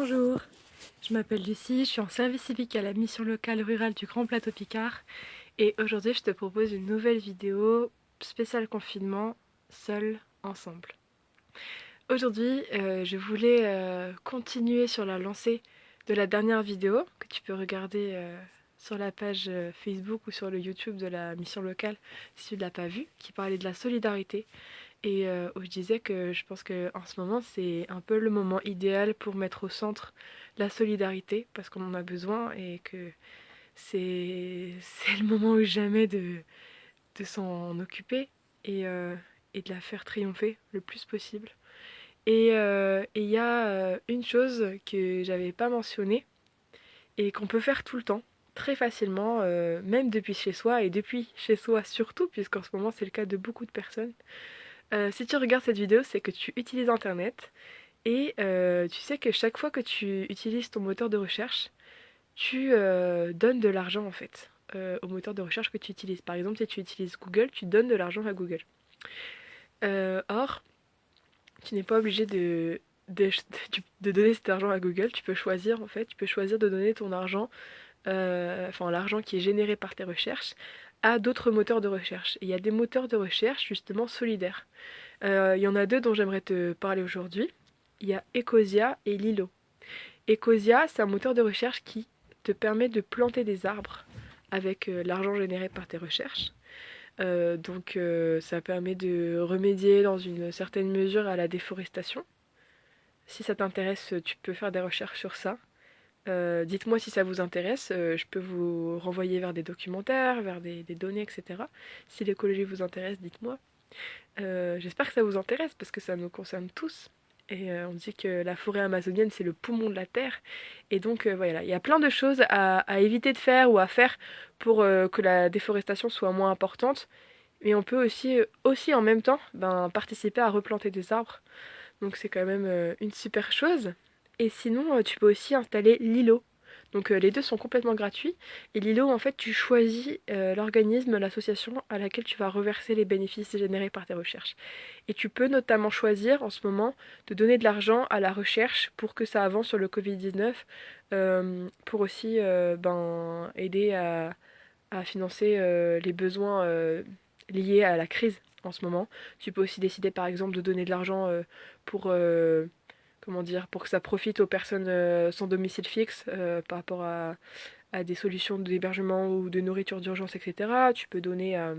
Bonjour, je m'appelle Lucie, je suis en service civique à la mission locale rurale du Grand Plateau Picard et aujourd'hui je te propose une nouvelle vidéo spéciale confinement, seuls ensemble. Aujourd'hui je voulais continuer sur la lancée de la dernière vidéo que tu peux regarder sur la page Facebook ou sur le YouTube de la mission locale si tu ne l'as pas vue, qui parlait de la solidarité. Et où je disais que je pense qu'en ce moment, c'est un peu le moment idéal pour mettre au centre la solidarité, parce qu'on en a besoin et que c'est le moment ou jamais de s'en occuper et de la faire triompher le plus possible. Et il y a une chose que j'avais pas mentionnée et qu'on peut faire tout le temps, très facilement, même depuis chez soi et depuis chez soi surtout, puisqu'en ce moment c'est le cas de beaucoup de personnes. Si tu regardes cette vidéo, c'est que tu utilises Internet et tu sais que chaque fois que tu utilises ton moteur de recherche, tu donnes de l'argent en fait au moteur de recherche que tu utilises. Par exemple, si tu utilises Google, tu donnes de l'argent à Google. Or, tu n'es pas obligé de donner cet argent à Google. Tu peux choisir en fait, tu peux choisir de donner ton argent, enfin l'argent qui est généré par tes recherches, à d'autres moteurs de recherche. Et il y a des moteurs de recherche justement solidaires. Il y en a deux dont j'aimerais te parler aujourd'hui. Il y a Ecosia et Lilo. Ecosia, c'est un moteur de recherche qui te permet de planter des arbres avec l'argent généré par tes recherches. Ça permet de remédier dans une certaine mesure à la déforestation. Si ça t'intéresse, tu peux faire des recherches sur ça. Dites-moi si ça vous intéresse, je peux vous renvoyer vers des documentaires, vers des données, etc. Si l'écologie vous intéresse, dites-moi. J'espère que ça vous intéresse parce que ça nous concerne tous. Et on dit que la forêt amazonienne c'est le poumon de la terre. Et donc voilà, il y a plein de choses à éviter de faire ou à faire pour que la déforestation soit moins importante. Mais on peut aussi en même temps participer à replanter des arbres. Donc c'est quand même une super chose. Et sinon, tu peux aussi installer Lilo. Donc les deux sont complètement gratuits. Et Lilo, en fait, tu choisis l'organisme, l'association à laquelle tu vas reverser les bénéfices générés par tes recherches. Et tu peux notamment choisir en ce moment de donner de l'argent à la recherche pour que ça avance sur le Covid-19, pour aussi aider à financer les besoins liés à la crise en ce moment. Tu peux aussi décider par exemple de donner de l'argent pour, comment dire, pour que ça profite aux personnes sans domicile fixe par rapport à des solutions d'hébergement ou de nourriture d'urgence, etc. Tu peux donner à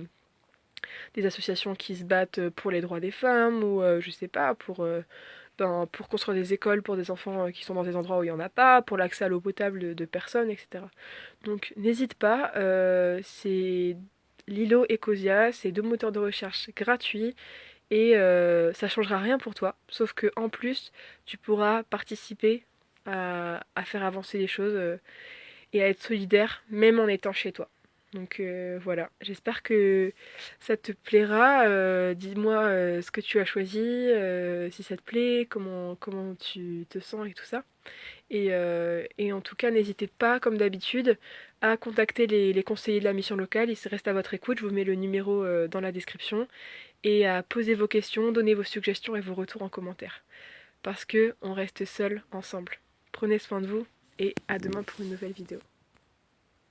des associations qui se battent pour les droits des femmes ou je sais pas, pour construire des écoles pour des enfants qui sont dans des endroits où il n'y en a pas, pour l'accès à l'eau potable de personnes, etc. Donc n'hésite pas, c'est Lilo et Ecosia, c'est deux moteurs de recherche gratuits et ça changera rien pour toi, sauf que en plus tu pourras participer à faire avancer les choses et à être solidaire même en étant chez toi. Donc voilà, j'espère que ça te plaira. Dis-moi ce que tu as choisi, si ça te plaît, comment tu te sens et tout ça. Et en tout cas, n'hésitez pas, comme d'habitude, à contacter les conseillers de la mission locale. Ils restent à votre écoute. Je vous mets le numéro dans la description. Et à poser vos questions, donner vos suggestions et vos retours en commentaire. Parce que on reste seul ensemble. Prenez soin de vous et à demain pour une nouvelle vidéo.